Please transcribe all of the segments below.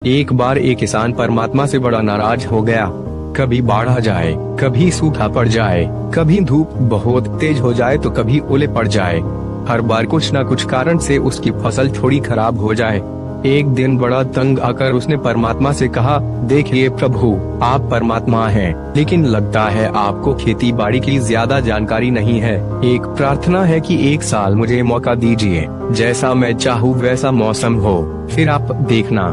एक बार एक किसान परमात्मा से बड़ा नाराज हो गया। कभी बाढ़ आ जाए, कभी सूखा पड़ जाए, कभी धूप बहुत तेज हो जाए तो कभी ओले पड़ जाए। हर बार कुछ न कुछ कारण से उसकी फसल थोड़ी खराब हो जाए। एक दिन बड़ा तंग आकर उसने परमात्मा से कहा, देखिए प्रभु, आप परमात्मा हैं, लेकिन लगता है आपको खेती बाड़ी की ज्यादा जानकारी नहीं है। एक प्रार्थना है कि एक साल मुझे मौका दीजिए, जैसा मैं चाहूँ वैसा मौसम हो, फिर आप देखना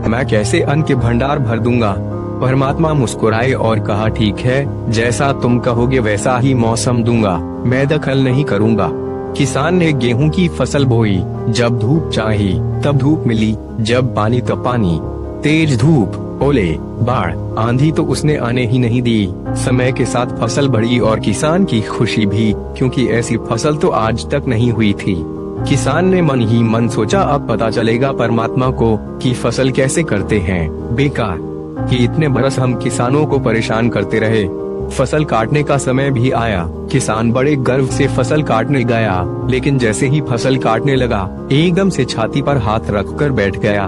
मैं कैसे अन्न के भंडार भर दूंगा। परमात्मा मुस्कुराए और कहा, ठीक है, जैसा तुम कहोगे वैसा ही मौसम दूंगा, मैं दखल नहीं करूंगा। किसान ने गेहूं की फसल बोई। जब धूप चाही तब धूप मिली, जब पानी तब पानी। तेज धूप, ओले, बाढ़, आंधी तो उसने आने ही नहीं दी। समय के साथ फसल बढ़ी और किसान की खुशी भी, क्योंकि ऐसी फसल तो आज तक नहीं हुई थी। किसान ने मन ही मन सोचा, अब पता चलेगा परमात्मा को कि फसल कैसे करते हैं। बेकार कि इतने बरस हम किसानों को परेशान करते रहे। फसल काटने का समय भी आया। किसान बड़े गर्व से फसल काटने गया, लेकिन जैसे ही फसल काटने लगा, एकदम से छाती पर हाथ रखकर बैठ गया।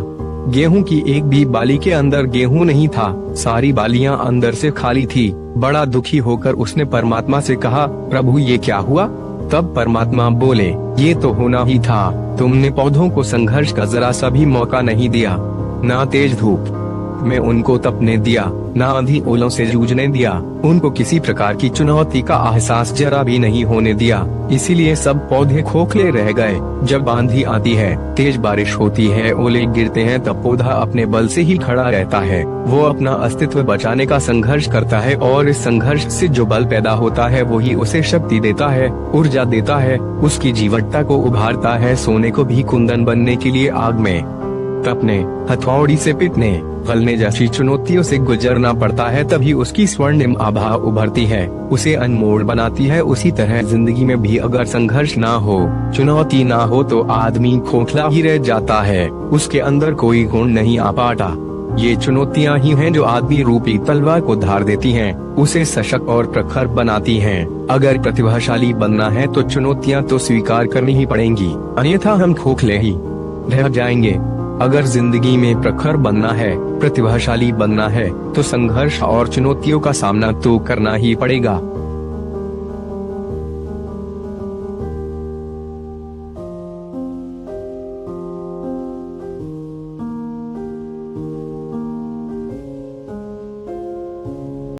गेहूं की एक भी बाली के अंदर गेहूं नहीं था, सारी बालियां अंदर से खाली थी। बड़ा दुखी होकर उसने परमात्मा से कहा, प्रभु ये क्या हुआ? तब परमात्मा बोले, ये तो होना ही था, तुमने पौधों को संघर्ष का जरा सा भी मौका नहीं दिया। ना तेज धूप में उनको तपने दिया, ना आंधी ओलों से जूझने दिया, उनको किसी प्रकार की चुनौती का एहसास जरा भी नहीं होने दिया। इसीलिए सब पौधे खोखले रह गए। जब आंधी आती है, तेज बारिश होती है, ओले गिरते हैं, तब पौधा अपने बल से ही खड़ा रहता है। वो अपना अस्तित्व बचाने का संघर्ष करता है और इस संघर्ष से जो बल पैदा होता है वही उसे शक्ति देता है, ऊर्जा देता है, उसकी जीवटता को उभारता है। सोने को भी कुंदन बनने के लिए आग में तपने, हथौड़ी से पीटने, गलने जैसी चुनौतियों से गुजरना पड़ता है, तभी उसकी स्वर्णिम आभा उभरती है, उसे अनमोल बनाती है। उसी तरह जिंदगी में भी अगर संघर्ष ना हो, चुनौती ना हो, तो आदमी खोखला ही रह जाता है, उसके अंदर कोई गुण नहीं आ पाता। ये चुनौतियाँ ही हैं जो आदमी रूपी तलवार को धार देती हैं, उसे सशक्त और प्रखर बनाती हैं। अगर प्रतिभाशाली बनना है तो चुनौतियाँ तो स्वीकार करनी ही पड़ेंगी, अन्यथा हम खोखले ही रह जाएंगे। अगर जिंदगी में प्रखर बनना है, प्रतिभाशाली बनना है, तो संघर्ष और चुनौतियों का सामना तो करना ही पड़ेगा।